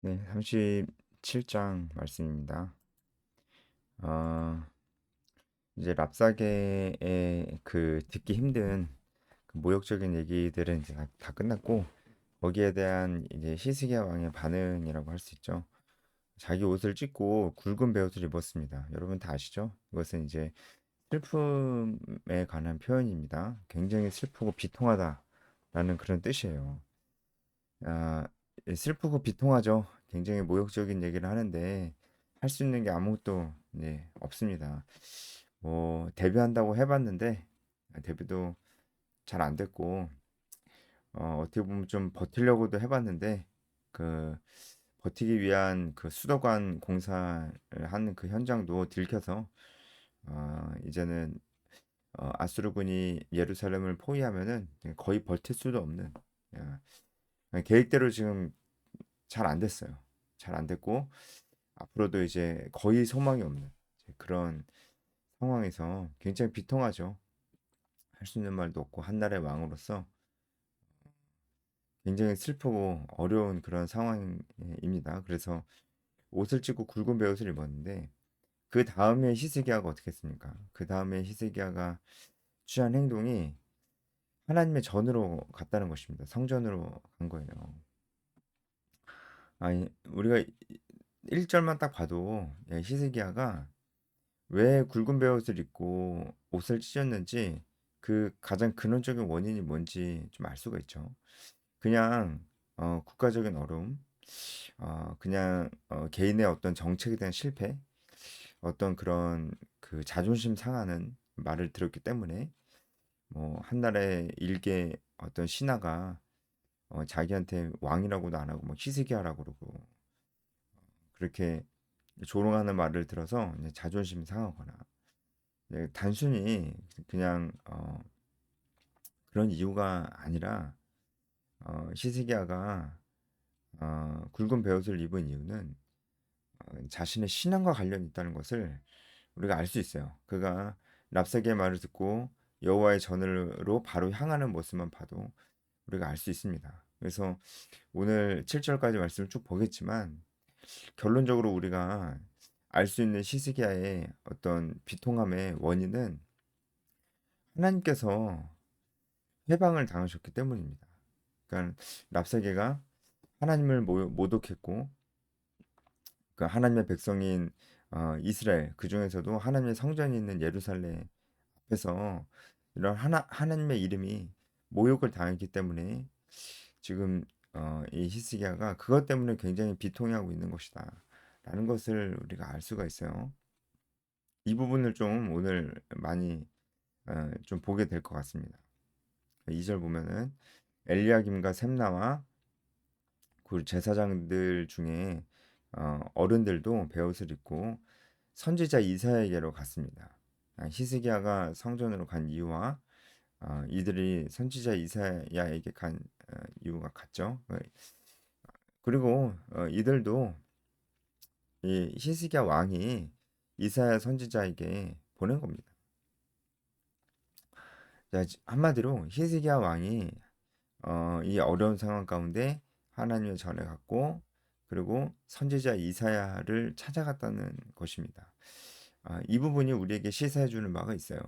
네, 37장 말씀입니다. 어, 이제 랍사계의 그 듣기 힘든 그 모욕적인 얘기들은 이제 다 끝났고, 거기에 대한 이제 히스기야 왕의 반응이라고 할 수 있죠. 자기 옷을 찢고 굵은 베옷을 입었습니다. 여러분 다 아시죠? 이것은 이제 슬픔에 관한 표현입니다. 굉장히 슬프고 비통하다라는 그런 뜻이에요. 아, 슬프고 비통하죠. 굉장히 모욕적인 얘기를 하는데 할 수 있는 게 아무것도 없습니다. 뭐 데뷔한다고 해봤는데 데뷔도 잘 안 됐고 어떻게 보면 좀 버티려고도 해봤는데 그 버티기 위한 그 수도관 공사를 하는 그 현장도 들켜서 이제는 아수르군이 예루살렘을 포위하면은 거의 버틸 수도 없는 계획대로 지금 잘 안 됐어요. 잘 안 됐고 앞으로도 이제 거의 소망이 없는 이제 그런 상황에서 굉장히 비통하죠. 할 수 있는 말도 없고 한 나라의 왕으로서 굉장히 슬프고 어려운 그런 상황입니다. 그래서 옷을 찢고 굵은 베옷을 입었는데 그 다음에 히스기야가 어떻게 했습니까? 그 다음에 히스기야가 취한 행동이 하나님의 전으로 갔다는 것입니다. 성전으로 간 거예요. 아니 우리가 1절만 딱 봐도 히스기야가 왜 굵은 베옷을 입고 옷을 찢었는지 그 가장 근원적인 원인이 뭔지 좀 알 수가 있죠. 그냥 국가적인 어려움, 그냥 개인의 어떤 정책에 대한 실패, 어떤 그런 그 자존심 상하는 말을 들었기 때문에 뭐 한나라의 일개 어떤 신하가 자기한테 왕이라고도 안 하고 뭐 히스기야라고 그러고 그렇게 조롱하는 말을 들어서 이제 자존심이 상하거나 단순히 그냥 그런 이유가 아니라 히스기야가 굵은 베옷을 입은 이유는 자신의 신앙과 관련이 있다는 것을 우리가 알 수 있어요. 그가 랍사게의 말을 듣고 여호와의 전으로 바로 향하는 모습만 봐도 우리가 알 수 있습니다. 그래서 오늘 7절까지 말씀을 쭉 보겠지만 결론적으로 우리가 알 수 있는 히스기야의 어떤 비통함의 원인은 하나님께서 해방을 당하셨기 때문입니다. 그러니까 랍사게가 하나님을 모독했고 그 하나님의 백성인 이스라엘 그 중에서도 하나님의 성전이 있는 예루살렘 앞에서 이런 하나님의 이름이 모욕을 당했기 때문에 지금 이 히스기야가 그것 때문에 굉장히 비통해하고 있는 것이다. 라는 것을 우리가 알 수가 있어요. 이 부분을 좀 오늘 많이 좀 보게 될 것 같습니다. 2절 보면은 엘리야김과 셈나와 그 제사장들 중에 어른들도 베옷을 입고 선지자 이사야에게로 갔습니다. 히스기야가 성전으로 간 이유와 이들이 선지자 이사야에게 간 이유가 같죠. 그리고 이들도 이 히스기야 왕이 이사야 선지자에게 보낸 겁니다. 자, 한마디로 히스기야 왕이 이 어려운 상황 가운데 하나님의 전에 갔고 그리고 선지자 이사야를 찾아갔다는 것입니다. 이 부분이 우리에게 시사해 주는 바가 있어요.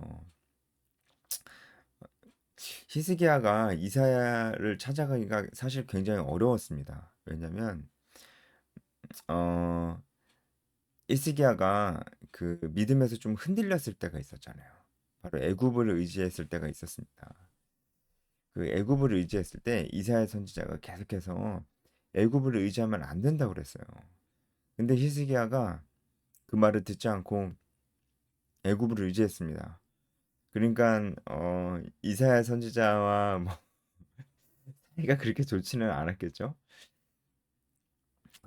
히스기야가 이사야를 찾아가기가 사실 굉장히 어려웠습니다. 왜냐하면 어, 히스기야가 그 믿음에서 좀 흔들렸을 때가 있었잖아요. 바로 애굽을 의지했을 때가 있었습니다. 그 애굽을 의지했을 때 이사야 선지자가 계속해서 애굽을 의지하면 안 된다고 그랬어요. 근데 히스기야가 그 말을 듣지 않고 애굽을 의지했습니다. 그러니까 이사야 선지자와 뭐 사이가 그렇게 좋지는 않았겠죠.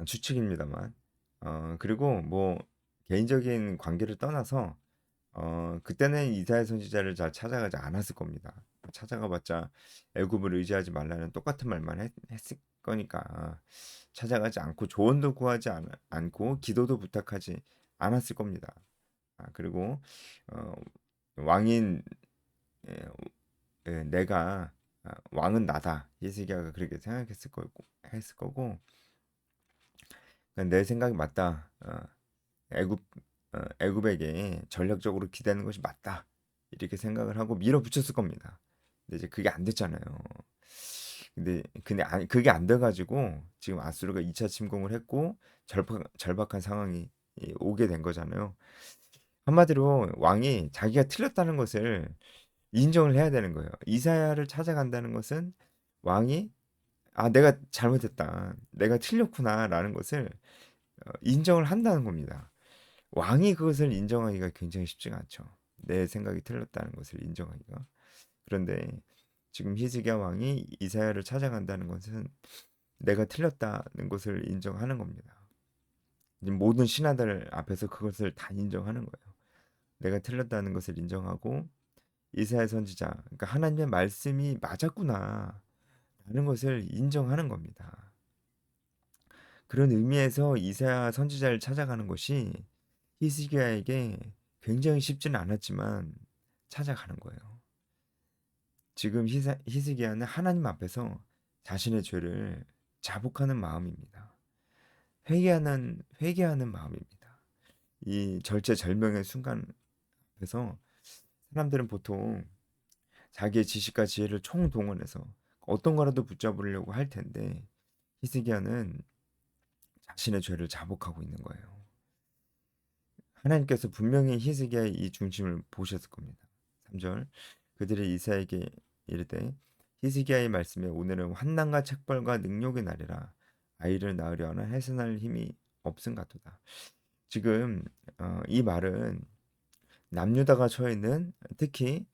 추측입니다만. 그리고 뭐 개인적인 관계를 떠나서 그때는 이사야 선지자를 잘 찾아가지 않았을 겁니다. 찾아가봤자 애굽을 의지하지 말라는 똑같은 말만 했을 거니까 찾아가지 않고 조언도 구하지 않고 기도도 부탁하지 않았을 겁니다. 그리고 어, 왕인 예, 내가 왕은 나다. 히스기야가 그렇게 생각했을 거고 했을 거고 그러니까 내 생각이 맞다. 애굽 애굽에게 전략적으로 기대는 것이 맞다. 이렇게 생각을 하고 밀어붙였을 겁니다. 근데 이제 그게 안 됐잖아요. 근데 그게 안 돼가지고 지금 아수르가 2차 침공을 했고 절박한 상황이 오게 된 거잖아요. 한마디로 왕이 자기가 틀렸다는 것을 인정을 해야 되는 거예요. 이사야를 찾아간다는 것은 왕이 내가 잘못했다. 내가 틀렸구나라는 것을 인정을 한다는 겁니다. 왕이 그것을 인정하기가 굉장히 쉽지가 않죠. 내 생각이 틀렸다는 것을 인정하기가. 그런데 지금 히스기야 왕이 이사야를 찾아간다는 것은 내가 틀렸다는 것을 인정하는 겁니다. 모든 신하들 앞에서 그것을 다 인정하는 거예요. 내가 틀렸다는 것을 인정하고 이사야 선지자, 그러니까 하나님의 말씀이 맞았구나 라는 것을 인정하는 겁니다. 그런 의미에서 이사야 선지자를 찾아가는 것이 히스기야에게 굉장히 쉽지는 않았지만 찾아가는 거예요. 지금 히스기야는 하나님 앞에서 자신의 죄를 자복하는 마음입니다. 회개하는 마음입니다. 이 절체절명의 순간에서 사람들은 보통 자기의 지식과 지혜를 총동원해서 어떤 거라도 붙잡으려고 할 텐데 히스기야는 자신의 죄를 자복하고 있는 거예요. 하나님께서 분명히 히스기야의 이 중심을 보셨을 겁니다. 3절 그들이 이사야에게 이르되 히스기야의 말씀에 오늘은 환난과 책벌과 능욕의 날이라 아이를 낳으려나 해산할 힘이 없음같도다. 지금 이 말은 남유다가 처해 있는 특히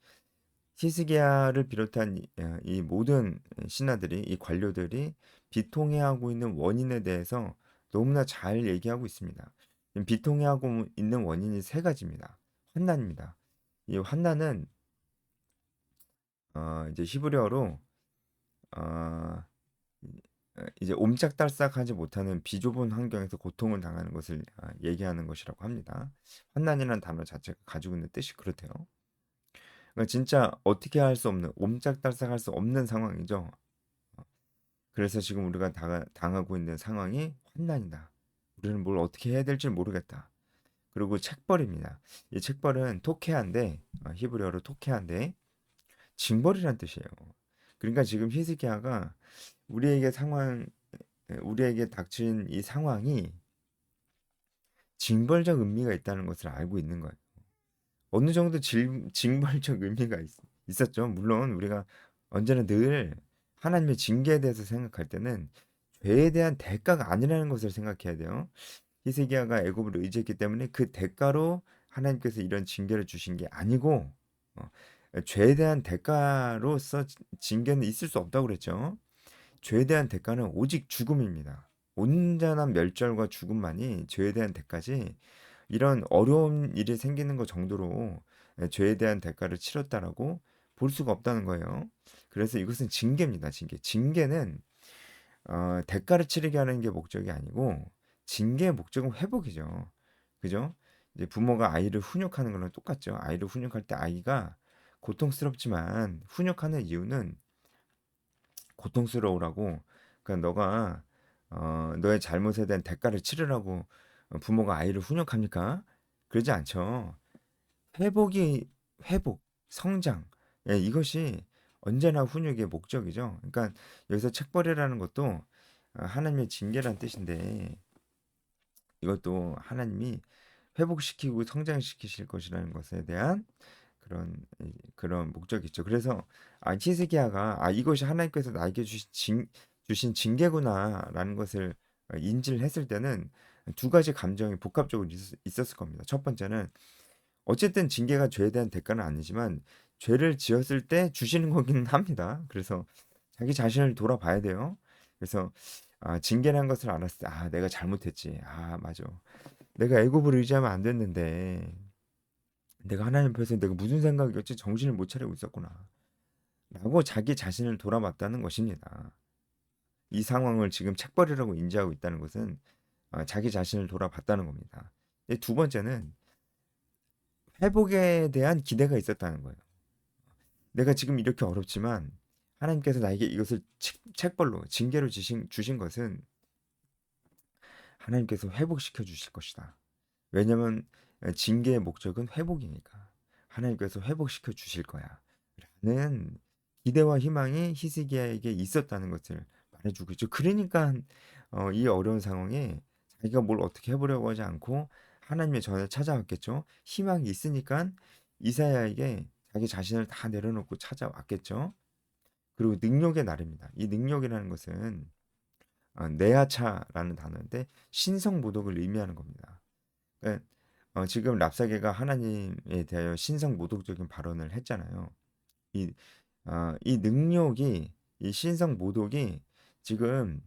히스기야를 비롯한 이 모든 신하들이 이 관료들이 비통해하고 있는 원인에 대해서 너무나 잘 얘기하고 있습니다. 비통해하고 있는 원인이 세 가지입니다. 환난입니다. 이 환난은 이제 히브리어로 어, 이제 옴짝달싹하지 못하는 비좁은 환경에서 고통을 당하는 것을 얘기하는 것이라고 합니다. 환난이라는 단어 자체가 가지고 있는 뜻이 그렇대요. 그러니까 진짜 어떻게 할 수 없는 옴짝달싹할 수 없는 상황이죠. 그래서 지금 우리가 당하고 있는 상황이 환난이다. 우리는 뭘 어떻게 해야 될지 모르겠다. 그리고 책벌입니다. 이 책벌은 토케한데 히브리어로 토케한데 징벌이란 뜻이에요. 그러니까 지금 히스기야가 우리에게 상황 우리에게 닥친 이 상황이 징벌적 의미가 있다는 것을 알고 있는 거예요. 어느 정도 징벌적 의미가 있었죠. 물론 우리가 언제나 늘 하나님의 징계에 대해서 생각할 때는 죄에 대한 대가가 아니라는 것을 생각해야 돼요. 히스기야가 애굽을 의지했기 때문에 그 대가로 하나님께서 이런 징계를 주신 게 아니고 어, 죄에 대한 대가로서 징계는 있을 수 없다고 그랬죠. 죄에 대한 대가는 오직 죽음입니다. 온전한 멸절과 죽음만이 죄에 대한 대가지 이런 어려운 일이 생기는 것 정도로 죄에 대한 대가를 치렀다라고 볼 수가 없다는 거예요. 그래서 이것은 징계입니다. 징계. 징계는 대가를 치르게 하는 게 목적이 아니고 징계의 목적은 회복이죠. 그죠? 이제 부모가 아이를 훈육하는 거랑 똑같죠. 아이를 훈육할 때 아이가 고통스럽지만 훈육하는 이유는 고통스러우라고 그러니까 너가 너의 잘못에 대한 대가를 치르라고 부모가 아이를 훈육합니까? 그러지 않죠. 회복이 회복, 성장 이것이 언제나 훈육의 목적이죠. 그러니까 여기서 책벌이라는 것도 하나님의 징계란 뜻인데 이것도 하나님이 회복시키고 성장시키실 것이라는 것에 대한 그런 목적이 있죠. 그래서 히스기야가 이것이 하나님께서 나에게 주신 징계구나라는 것을 인지를 했을 때는 두 가지 감정이 복합적으로 있었을 겁니다. 첫 번째는 어쨌든 징계가 죄에 대한 대가는 아니지만 죄를 지었을 때 주시는 거기는 합니다. 그래서 자기 자신을 돌아봐야 돼요. 그래서 징계라는 것을 알았을 때 내가 잘못했지. 맞아. 내가 애굽을 의지하면 안 됐는데 내가 하나님 앞에서 내가 무슨 생각이었지 정신을 못 차리고 있었구나. 라고 자기 자신을 돌아봤다는 것입니다. 이 상황을 지금 책벌이라고 인지하고 있다는 것은 자기 자신을 돌아봤다는 겁니다. 두 번째는 회복에 대한 기대가 있었다는 거예요. 내가 지금 이렇게 어렵지만 하나님께서 나에게 이것을 책벌로 징계로 주신 것은 하나님께서 회복시켜 주실 것이다. 왜냐면 징계의 목적은 회복이니까. 하나님께서 회복시켜 주실 거야. 라는 기대와 희망이 히스기야에게 있었다는 것을 말해주고 있죠. 그러니까 이 어려운 상황에 자기가 뭘 어떻게 해보려고 하지 않고 하나님의 전을 찾아왔겠죠. 희망이 있으니까 이사야에게 자기 자신을 다 내려놓고 찾아왔겠죠. 그리고 능력의 날입니다. 이 능력이라는 것은 네아차라는 단어인데 신성모독을 의미하는 겁니다. 그러니까 지금 랍사게가 하나님에 대하여 신성모독적인 발언을 했잖아요. 이, 이 능력이 이 신성모독이 지금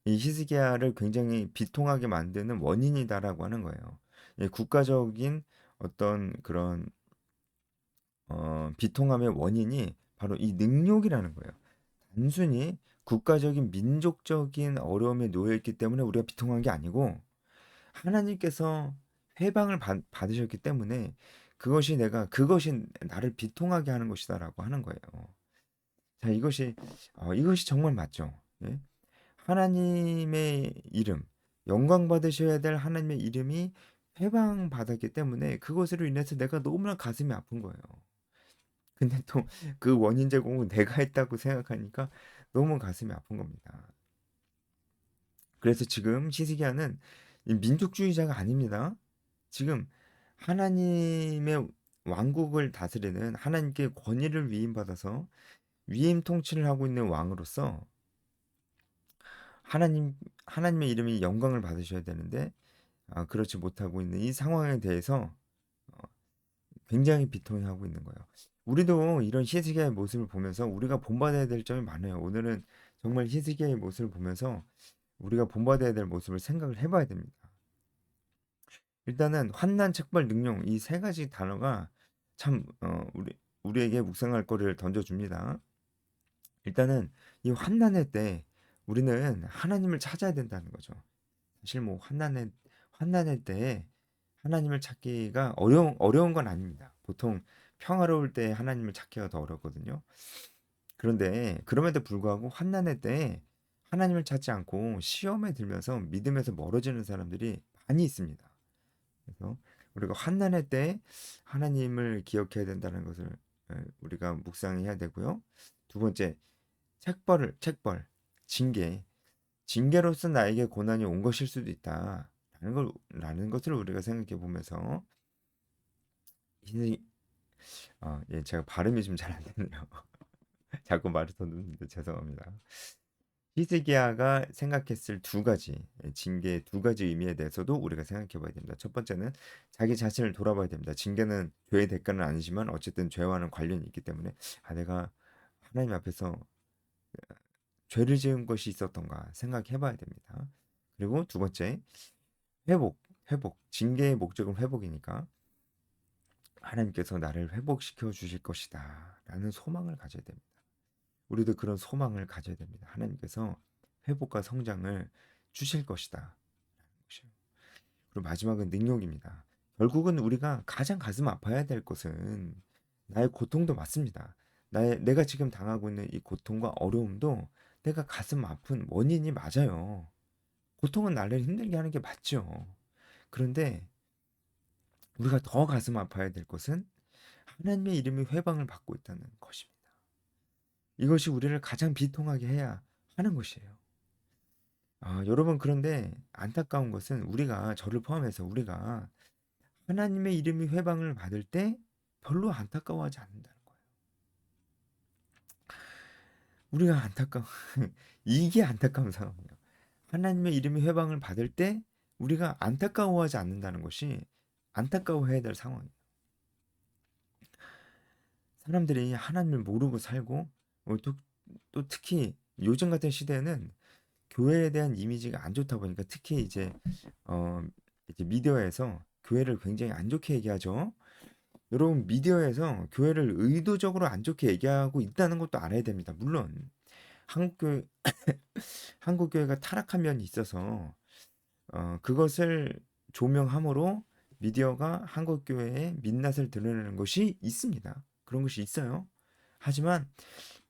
이 히스기야를 굉장히 비통하게 만드는 원인이다라고 하는 거예요. 이 국가적인 어떤 그런 비통함의 원인이 바로 이 능력이라는 거예요. 단순히 국가적인 민족적인 어려움에 놓여 있기 때문에 우리가 비통한 게 아니고 하나님께서 회방을 받으셨기 때문에 그것이 나를 비통하게 하는 것이다라고 하는 거예요. 자, 이것이 정말 맞죠. 예? 하나님의 이름, 영광 받으셔야 될 하나님의 이름이 회방 받았기 때문에 그것으로 인해서 내가 너무나 가슴이 아픈 거예요. 근데 또 그 원인 제공은 내가 했다고 생각하니까 너무 가슴이 아픈 겁니다. 그래서 지금 히스기야는 민족주의자가 아닙니다. 지금 하나님의 왕국을 다스리는 하나님께 권위를 위임받아서 위임 통치를 하고 있는 왕으로서 하나님 하나님의 이름이 영광을 받으셔야 되는데 그렇지 못하고 있는 이 상황에 대해서 어, 굉장히 비통해하고 있는 거예요. 우리도 이런 히스기야의 모습을 보면서 우리가 본받아야 될 점이 많아요. 오늘은 정말 히스기야의 모습을 보면서 우리가 본받아야 될 모습을 생각을 해봐야 됩니다. 일단은 환난, 책벌, 능용 이 세 가지 단어가 참 우리에게 묵상할 거리를 던져줍니다. 일단은 이 환난의 때 우리는 하나님을 찾아야 된다는 거죠. 사실 뭐 환난의 때에 하나님을 찾기가 어려운 건 아닙니다. 보통 평화로울 때 하나님을 찾기가 더 어렵거든요. 그런데 그럼에도 불구하고 환난의 때에 하나님을 찾지 않고 시험에 들면서 믿음에서 멀어지는 사람들이 많이 있습니다. 그래서 우리가 환난의 때 하나님을 기억해야 된다는 것을 우리가 묵상해야 되고요. 두 번째, 책벌, 징계. 징계로서 나에게 고난이 온 것일 수도 라는 것을 우리가 생각해 보면서 예, 제가 발음이 좀 잘 안 되네요. 자꾸 말을 더듬는데 죄송합니다. 히스기야가 생각했을 두 가지 징계의 두 가지 의미에 대해서도 우리가 생각해 봐야 됩니다. 첫 번째는 자기 자신을 돌아봐야 됩니다. 징계는 죄의 대가는 아니지만 어쨌든 죄와는 관련이 있기 때문에 내가 하나님 앞에서 죄를 지은 것이 있었던가 생각해 봐야 됩니다. 그리고 두 번째, 회복, 징계의 목적은 회복이니까 하나님께서 나를 회복시켜 주실 것이다 라는 소망을 가져야 됩니다. 우리도 그런 소망을 가져야 됩니다. 하나님께서 회복과 성장을 주실 것이다. 그리고 마지막은 능력입니다. 결국은 우리가 가장 가슴 아파야 될 것은 나의 고통도 맞습니다. 내가 지금 당하고 있는 이 고통과 어려움도 내가 가슴 아픈 원인이 맞아요. 고통은 나를 힘들게 하는 게 맞죠. 그런데 우리가 더 가슴 아파야 될 것은 하나님의 이름이 회방을 받고 있다는 것입니다. 이것이 우리를 가장 비통하게 해야 하는 것이에요. 여러분, 그런데 안타까운 것은 저를 포함해서 우리가 하나님의 이름이 회방을 받을 때 별로 안타까워하지 않는다는 거예요. 우리가 이게 안타까운 상황이에요. 하나님의 이름이 회방을 받을 때 우리가 안타까워하지 않는다는 것이 안타까워해야 될 상황이에요. 사람들이 하나님을 모르고 살고 또 특히 요즘 같은 시대에는 교회에 대한 이미지가 안 좋다 보니까 특히 어, 이제 미디어에서 교회를 굉장히 안 좋게 얘기하죠. 여러분, 미디어에서 교회를 의도적으로 안 좋게 얘기하고 있다는 것도 알아야 됩니다. 물론 한국교회 한국교회가 타락한 면이 있어서 그것을 조명함으로 미디어가 한국교회의 민낯을 드러내는 것이 있습니다. 그런 것이 있어요. 하지만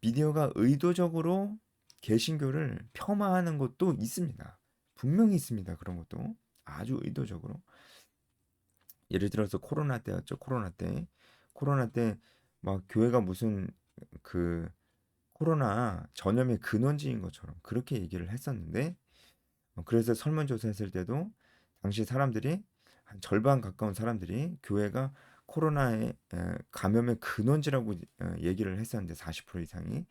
미디어가 의도적으로 개신교를 폄하하는 것도 있습니다. 분명히 있습니다. 그런 것도 아주 의도적으로. 예를 들어서 코로나 때였죠. 코로나 때 막 교회가 무슨 그 코로나 전염의 근원지인 것처럼 그렇게 얘기를 했었는데, 그래서 설문조사했을 때도 당시 사람들이 한 절반 가까운 사람들이 교회가 코로나의 감염의 근원지라고 얘기를 했었는데, 40% 이상이.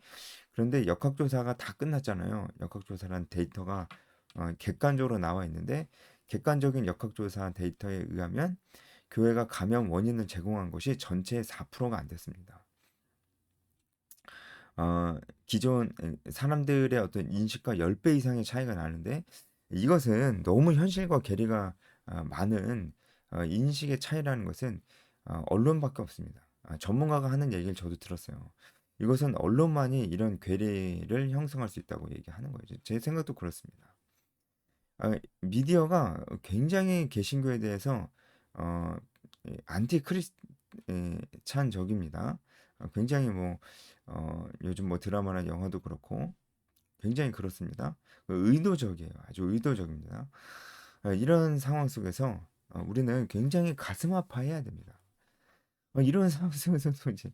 그런데 역학조사가 다 끝났잖아요. 역학조사란 데이터가 객관적으로 나와 있는데, 객관적인 역학조사 데이터에 의하면 교회가 감염 원인을 제공한 것이 전체의 4%가 안 됐습니다. 어, 기존 사람들의 어떤 인식과 10배 이상의 차이가 나는데, 이것은 너무 현실과 괴리가 많은 인식의 차이라는 것은 언론밖에 없습니다. 전문가가 하는 얘기를 저도 들었어요. 이것은 언론만이 이런 괴리를 형성할 수 있다고 얘기하는 거예요. 제 생각도 그렇습니다. 미디어가 굉장히 개신교에 대해서 어, 안티 크리스찬적입니다. 굉장히 뭐 요즘 뭐 드라마나 영화도 그렇고 굉장히 그렇습니다. 의도적이에요. 아주 의도적입니다. 이런 상황 속에서 우리는 굉장히 가슴 아파해야 됩니다. 이런 상황 속에서도 이제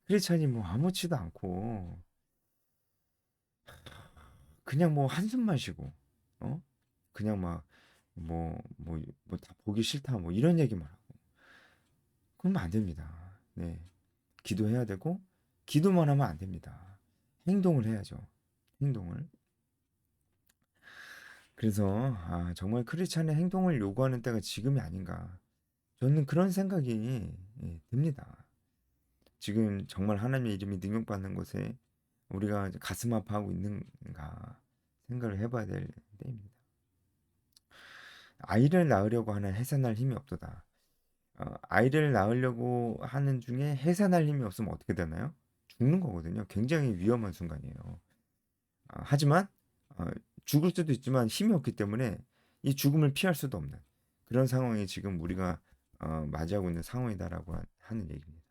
크리스찬이 뭐 아무렇지도 않고 그냥 뭐 한숨만 쉬고, 어? 그냥 막 뭐 다 보기 싫다 뭐 이런 얘기만 하고 그러면 안 됩니다. 네. 기도해야 되고, 기도만 하면 안 됩니다. 행동을 해야죠. 행동을. 그래서 정말 크리스찬의 행동을 요구하는 때가 지금이 아닌가. 저는 그런 생각이 듭니다. 지금 정말 하나님의 이름이 능력받는 곳에 우리가 이제 가슴 아파하고 있는가 생각을 해봐야 될 때입니다. 아이를 낳으려고 하는 해산할 힘이 없도다. 아이를 낳으려고 하는 중에 해산할 힘이 없으면 어떻게 되나요? 죽는 거거든요. 굉장히 위험한 순간이에요. 하지만 어, 죽을 수도 있지만 힘이 없기 때문에 이 죽음을 피할 수도 없는 그런 상황이 지금 우리가 맞이하고 있는 상황이다라고 하는 얘기입니다.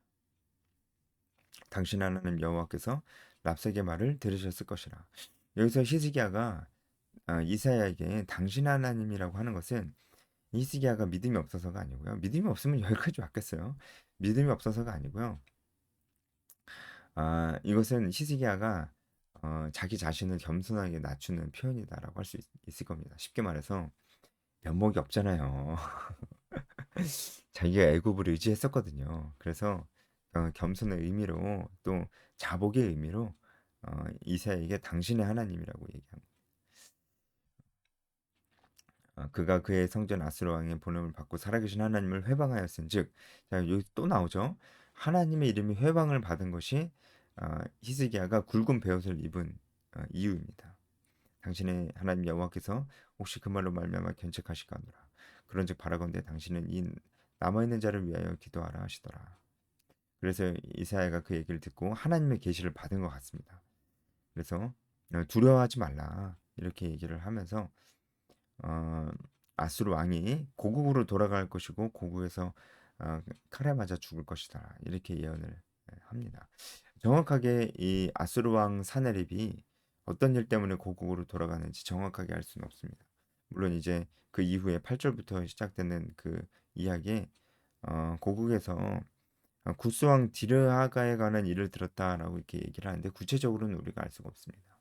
당신 하나님 여호와께서 랍색의 말을 들으셨을 것이라. 여기서 히스기야가 이사야에게 당신 하나님이라고 하는 것은, 히스기야가 믿음이 없어서가 아니고요. 믿음이 없으면 여기까지 왔겠어요. 믿음이 없어서가 아니고요. 이것은 히스기야가 자기 자신을 겸손하게 낮추는 표현이다라고 할 수 있을 겁니다. 쉽게 말해서 면목이 없잖아요. 자기가 애굽을 의지했었거든요. 그래서 겸손의 의미로, 또 자복의 의미로 이사야에게 당신의 하나님이라고 얘기합니다. 그가 그의 성전 아수르 왕의 본음을 받고 살아계신 하나님을 회방하였은즉, 자 여기 또 나오죠. 하나님의 이름이 회방을 받은 것이 히스기야가 굵은 베옷을 입은 이유입니다. 당신의 하나님 여호와께서 혹시 그 말로 말미암아 견책하시거니와 그런즉 바라건대 당신은 이 남아있는 자를 위하여 기도하라 하시더라. 그래서 이사야가 그 얘기를 듣고 하나님의 계시를 받은 것 같습니다. 그래서 두려워하지 말라 이렇게 얘기를 하면서 어, 아수르 왕이 고국으로 돌아갈 것이고 고국에서 칼에 맞아 죽을 것이다 이렇게 예언을 합니다. 정확하게 이 아수르 왕 사네립이 어떤 일 때문에 고국으로 돌아가는지 정확하게 알 수는 없습니다. 물론 이제 그 이후에 8절부터 시작되는 그 이야기에 고국에서 구스왕 디르하가에 관한 일을 들었다라고 이렇게 얘기를 하는데, 구체적으로는 우리가 알 수가 없습니다.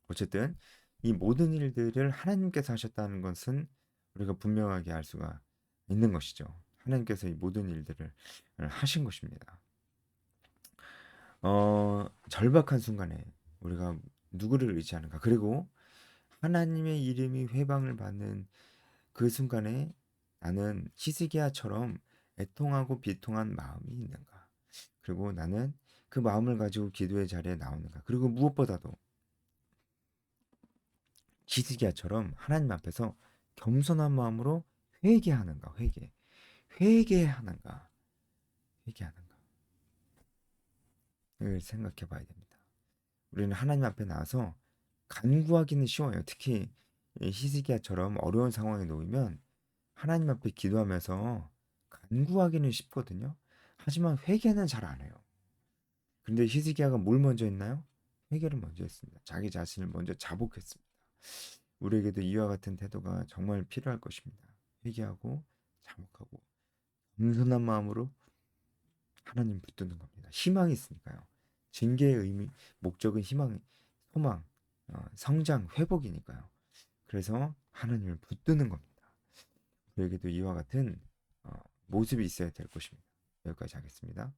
어쨌든 이 모든 일들을 하나님께서 하셨다는 것은 우리가 분명하게 알 수가 있는 것이죠. 하나님께서 이 모든 일들을 하신 것입니다. 절박한 순간에 우리가 누구를 의지하는가? 그리고 하나님의 이름이 회방을 받는 그 순간에 나는 히스기야처럼 애통하고 비통한 마음이 있는가? 그리고 나는 그 마음을 가지고 기도의 자리에 나오는가? 그리고 무엇보다도 히스기야처럼 하나님 앞에서 겸손한 마음으로 회개하는가? 회개하는가? 회개하는가? 이걸 생각해 봐야 됩니다. 우리는 하나님 앞에 나와서 간구하기는 쉬워요. 특히 이 히스기야처럼 어려운 상황에 놓이면 하나님 앞에 기도하면서 간구하기는 쉽거든요. 하지만 회개는 잘 안 해요. 근데 히스기야가 뭘 먼저 했나요? 회개를 먼저 했습니다. 자기 자신을 먼저 자복했습니다. 우리에게도 이와 같은 태도가 정말 필요할 것입니다. 회개하고 자복하고 겸손한 마음으로 하나님 붙드는 겁니다. 희망이 있으니까요. 징계의 의미, 목적은 희망, 소망, 성장, 회복이니까요. 그래서 하나님을 붙드는 겁니다. 우리에게도 이와 같은 모습이 있어야 될 것입니다. 여기까지 하겠습니다.